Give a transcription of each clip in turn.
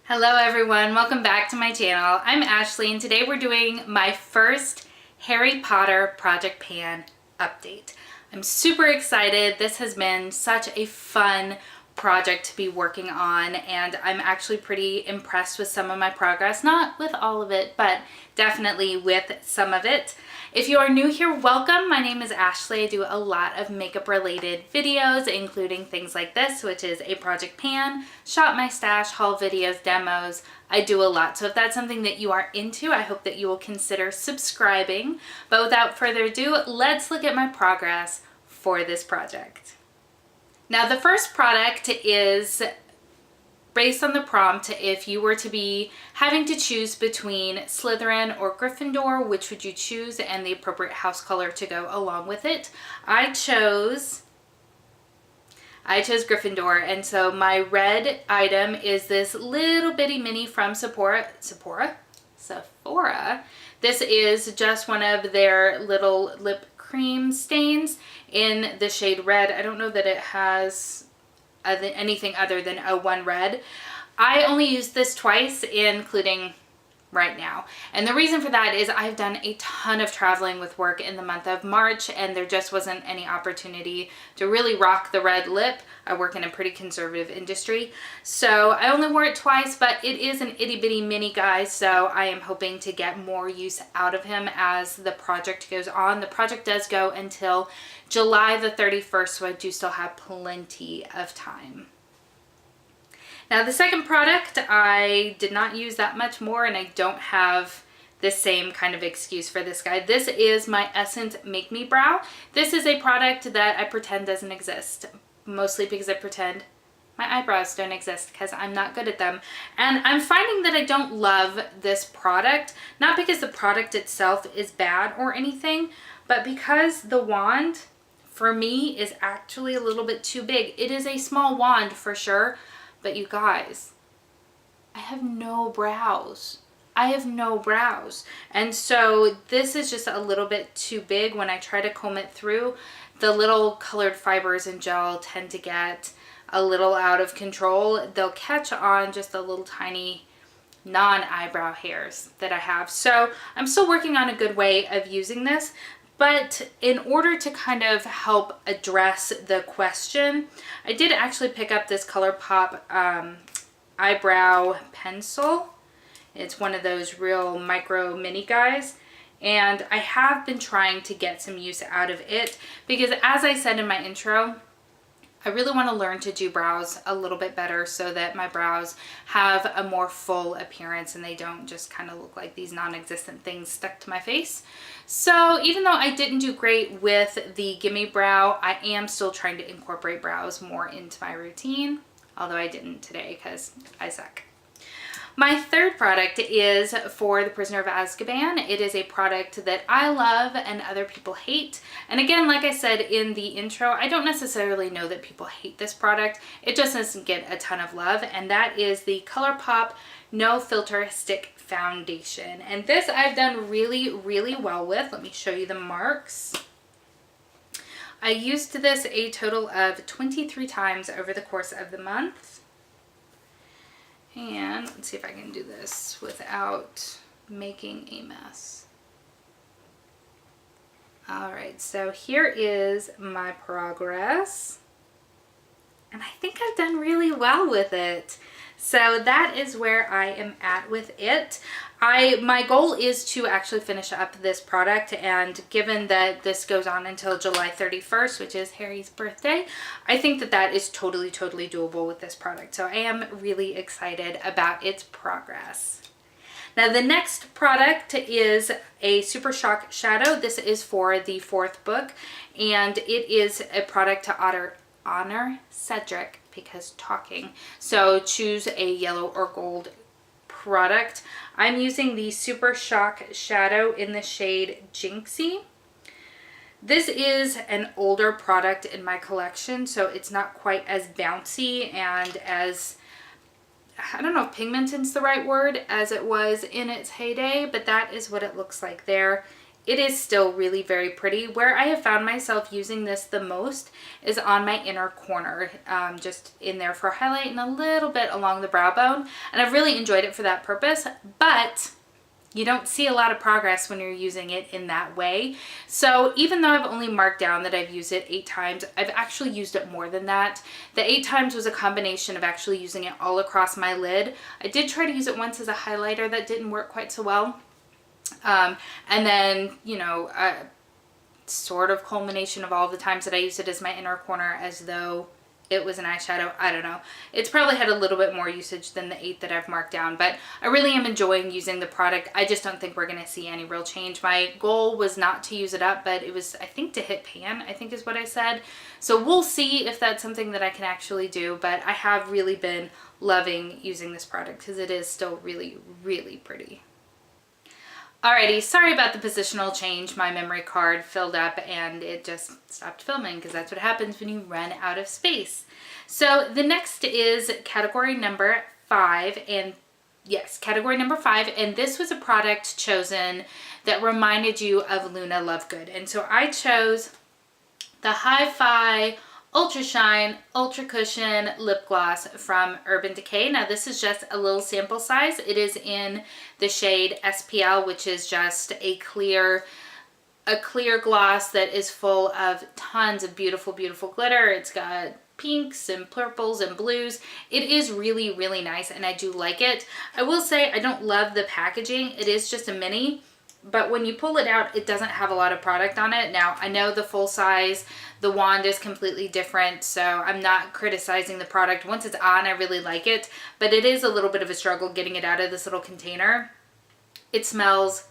Hello everyone, welcome back to my channel. I'm Ashley and today we're doing my first Harry Potter project pan update. I'm super excited. This has been such a fun project to be working on and I'm actually pretty impressed with some of my progress. Not with all of it, but definitely with some of it. If you are new here, welcome. My name is Ashley. I do a lot of makeup related videos, including things like this, which is a project pan, shop my stash, haul videos, demos. I do a lot. So if that's something that you are into, I hope that you will consider subscribing. But without further ado, let's look at my progress for this project. Now the first product is based on the prompt. If you were to be having to choose between Slytherin or Gryffindor, which would you choose, and the appropriate house color to go along with it? I chose Gryffindor, and so my red item is this little bitty mini from Sephora. This is just one of their little lip cream stains in the shade red. I don't know that it has anything other than 01 red. I only used this twice, including right now. And the reason for that is I've done a ton of traveling with work in the month of March and there just wasn't any opportunity to really rock the red lip. I work in a pretty conservative industry. So I only wore it twice, but it is an itty bitty mini guy. So I am hoping to get more use out of him as the project goes on. The project does go until July the 31st, so I do still have plenty of time. Now the second product, I did not use that much more and I don't have the same kind of excuse for this guy. This is my Essence Make Me Brow. This is a product that I pretend doesn't exist, mostly because I pretend my eyebrows don't exist because I'm not good at them. And I'm finding that I don't love this product, not because the product itself is bad or anything, but because the wand for me is actually a little bit too big. It is a small wand for sure, but you guys, I have no brows. I have no brows. And so this is just a little bit too big. When I try to comb it through, the little colored fibers and gel tend to get a little out of control. They'll catch on just the little tiny non-eyebrow hairs that I have. So I'm still working on a good way of using this. But in order to kind of help address the question, I did actually pick up this ColourPop eyebrow pencil. It's one of those real micro mini guys. And I have been trying to get some use out of it because, as I said in my intro, I really want to learn to do brows a little bit better so that my brows have a more full appearance and they don't just kind of look like these non-existent things stuck to my face. So even though I didn't do great with the Gimme Brow, I am still trying to incorporate brows more into my routine, although I didn't today because I suck. My third product is for the Prisoner of Azkaban. It is a product that I love and other people hate. And again, like I said in the intro, I don't necessarily know that people hate this product. It just doesn't get a ton of love. And that is the ColourPop No Filter Stick Foundation. And this I've done really, really well with. Let me show you the marks. I used this a total of 23 times over the course of the month. And let's see if I can do this without making a mess. Alright, so here is my progress. And I think I've done really well with it. So that is where I am at with it. My goal is to actually finish up this product, and given that this goes on until July 31st, which is Harry's birthday, I think that that is totally doable with this product. So I am really excited about its progress. Now the next product is a Super Shock Shadow. This is for the 4th book, and it is a product to honor Cedric because talking. So choose a yellow or gold product. I'm using the Super Shock Shadow in the shade Jinxie. This is an older product in my collection, so it's not quite as bouncy and as, I don't know if pigmented's the right word, as it was in its heyday, but that is what it looks like there it is still really very pretty. Where I have found myself using this the most is on my inner corner, just in there for highlight and a little bit along the brow bone. And I've really enjoyed it for that purpose, but you don't see a lot of progress when you're using it in that way. So even though I've only marked down that I've used it 8 times, I've actually used it more than that. The 8 times was a combination of actually using it all across my lid. I did try to use it once as a highlighter. That didn't work quite so well. And then, you know, sort of culmination of all the times that I used it as my inner corner as though it was an eyeshadow. I don't know. It's probably had a little bit more usage than the 8 that I've marked down, but I really am enjoying using the product. I just don't think we're going to see any real change. My goal was not to use it up, but it was, I think, to hit pan, I think is what I said. So we'll see if that's something that I can actually do, but I have really been loving using this product because it is still really, really pretty. Alrighty, sorry about the positional change. My memory card filled up and it just stopped filming because that's what happens when you run out of space. So the next is category number 5, and yes, category number 5, and this was a product chosen that reminded you of Luna Lovegood. And so I chose the Hi-Fi Ultra Shine Ultra Cushion Lip Gloss from Urban Decay. Now this is just a little sample size. It is in the shade SPL, which is just a clear gloss that is full of tons of beautiful, beautiful glitter. It's got pinks and purples and blues. It is really, really nice and I do like it. I will say I don't love the packaging. It is just a mini, but when you pull it out, it doesn't have a lot of product on it. Now, I know the full size, the wand is completely different, so I'm not criticizing the product. Once it's on, I really like it, but it is a little bit of a struggle getting it out of this little container. It smells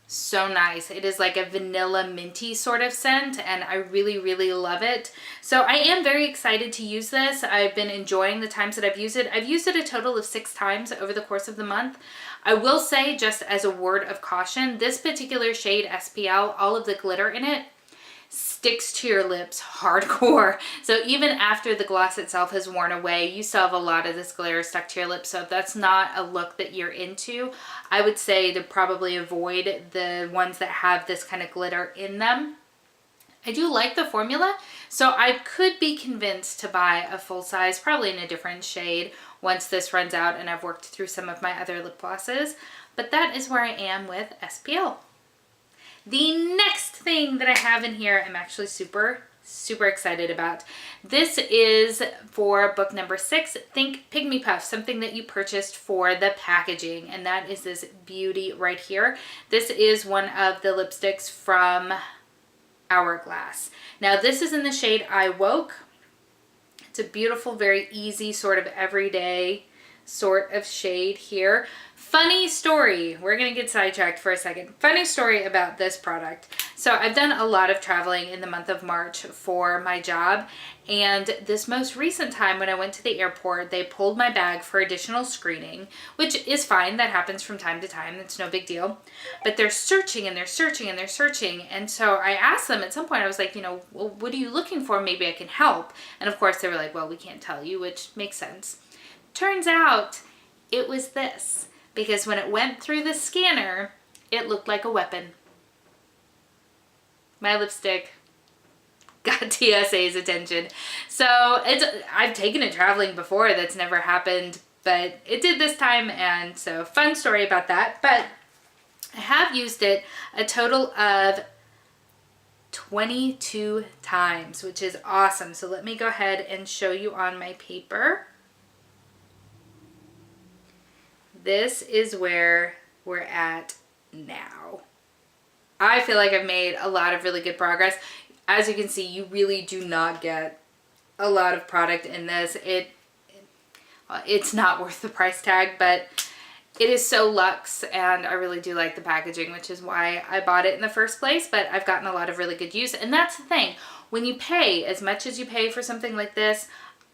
so nice. It is like a vanilla minty sort of scent, and I really, really love it. So I am very excited to use this. I've been enjoying the times that I've used it. I've used it a total of 6 times over the course of the month. I will say, just as a word of caution, this particular shade SPL, all of the glitter in it sticks to your lips hardcore. So even after the gloss itself has worn away, you still have a lot of this glitter stuck to your lips. So if that's not a look that you're into, I would say to probably avoid the ones that have this kind of glitter in them. I do like the formula, so I could be convinced to buy a full size, probably in a different shade, once this runs out and I've worked through some of my other lip glosses. But that is where I am with SPL. The next thing that I have in here, I'm actually super excited about. This is for book number 6, Think Pygmy Puff, something that you purchased for the packaging, and that is this beauty right here. This is one of the lipsticks from Hourglass. Now this is in the shade I Woke. It's a beautiful, very easy, sort of everyday sort of shade here. Funny story, we're gonna get sidetracked for a second. Funny story about this product. So I've done a lot of traveling in the month of March for my job, and this most recent time when I went to the airport, they pulled my bag for additional screening, which is fine, that happens from time to time, it's no big deal. But they're searching and they're searching and they're searching, and so I asked them at some point, I was like, you know, well, what are you looking for? Maybe I can help. And of course they were like, well, we can't tell you, which makes sense. Turns out it was this, because when it went through the scanner, it looked like a weapon. My lipstick got TSA's attention. So I've taken it traveling before, that's never happened, but it did this time, and so fun story about that. But I have used it a total of 22 times, which is awesome. So let me go ahead and show you on my paper. This is where we're at now. I feel like I've made a lot of really good progress. As you can see, you really do not get a lot of product in this. It's not worth the price tag, but it is so luxe, and I really do like the packaging, which is why I bought it in the first place. But I've gotten a lot of really good use, and that's the thing. When you pay as much as you pay for something like this,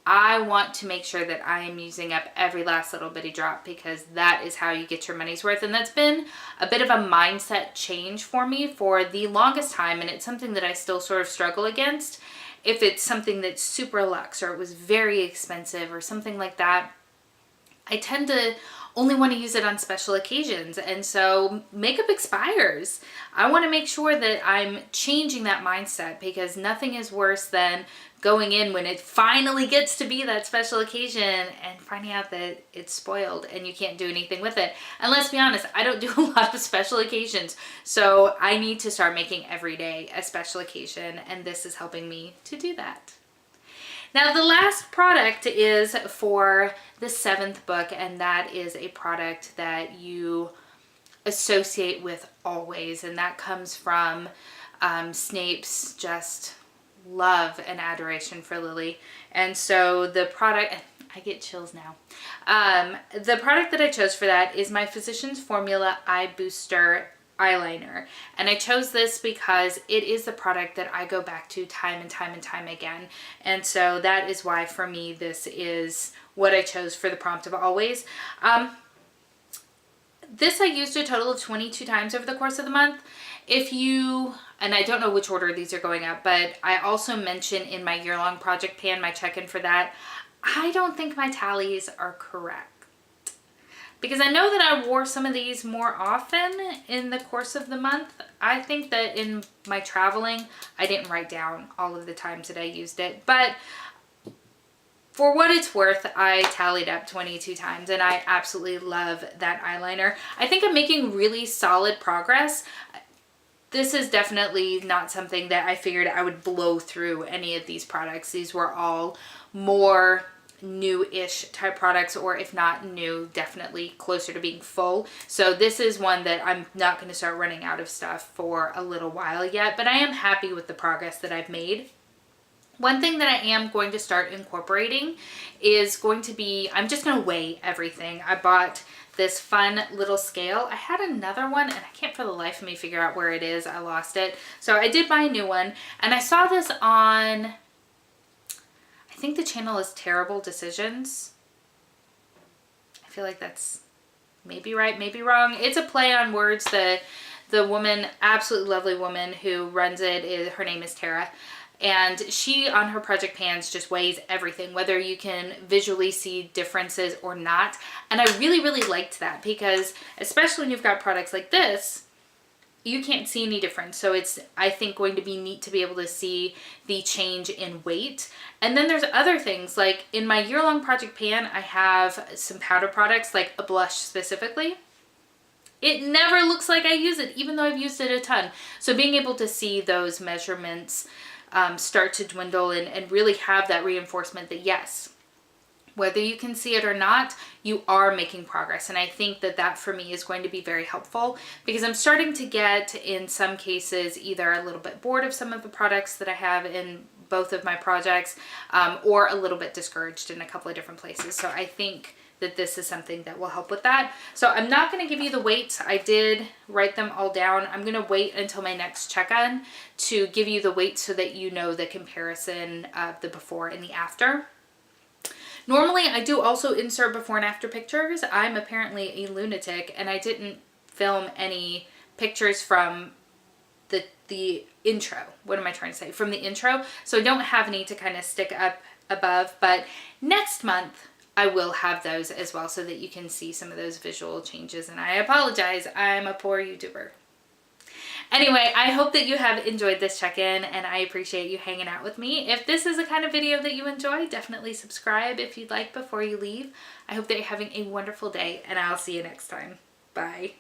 I want to make sure that I am using up every last little bitty drop, because that is how you get your money's worth. And that's been a bit of a mindset change for me for the longest time, and it's something that I still sort of struggle against. If it's something that's super luxe or it was very expensive or something like that, I tend to only want to use it on special occasions. And so makeup expires. I want to make sure that I'm changing that mindset, because nothing is worse than going in when it finally gets to be that special occasion and finding out that it's spoiled and you can't do anything with it. And let's be honest, I don't do a lot of special occasions, so I need to start making every day a special occasion, and this is helping me to do that. Now the last product is for the 7th book, and that is a product that you associate with always, and that comes from Snape's just love and adoration for Lily. And so the product, I get chills now. The product that I chose for that is my Physicians Formula Eye Booster eyeliner. And I chose this because it is the product that I go back to time and time and time again. And so that is why for me this is what I chose for the prompt of always. This I used a total of 22 times over the course of the month. If you, and I don't know which order these are going up, but I also mentioned in my year-long project pan, my check-in for that, I don't think my tallies are correct. Because I know that I wore some of these more often in the course of the month. I think that in my traveling, I didn't write down all of the times that I used it. But for what it's worth, I tallied up 22 times, and I absolutely love that eyeliner. I think I'm making really solid progress. This is definitely not something that I figured I would blow through any of these products. These were all more new-ish type products, or if not new, definitely closer to being full. So this is one that I'm not going to start running out of stuff for a little while yet, but I am happy with the progress that I've made. One thing that I am going to start incorporating is going to be, I'm just going to weigh everything. I bought this fun little scale. I had another one and I can't for the life of me figure out where it is. I lost it. So I did buy a new one, and I saw this on, I think the channel is Terrible Decisions. I feel like that's maybe right, maybe wrong. It's a play on words. The woman, absolutely lovely woman who runs it, her name is Tara. And she, on her project pans, just weighs everything, whether you can visually see differences or not. And I really, really liked that, because especially when you've got products like this, you can't see any difference. So it's, I think, going to be neat to be able to see the change in weight. And then there's other things, like in my year-long project pan, I have some powder products, like a blush specifically. It never looks like I use it, even though I've used it a ton. So being able to see those measurements start to dwindle and really have that reinforcement that yes, whether you can see it or not, you are making progress. And I think that that for me is going to be very helpful, because I'm starting to get, in some cases, either a little bit bored of some of the products that I have in both of my projects, or a little bit discouraged in a couple of different places. So I think that this is something that will help with that. So I'm not going to give you the weights. I did write them all down. I'm going to wait until my next check-in to give you the weights so that you know the comparison of the before and the after. Normally, I do also insert before and after pictures. I'm apparently a lunatic, and I didn't film any pictures from the intro. What am I trying to say? From the intro. So I don't have any to kind of stick up above, but next month I will have those as well, so that you can see some of those visual changes. And I apologize, I'm a poor YouTuber. Anyway, I hope that you have enjoyed this check-in, and I appreciate you hanging out with me. If this is the kind of video that you enjoy, definitely subscribe if you'd like before you leave. I hope that you're having a wonderful day, and I'll see you next time. Bye.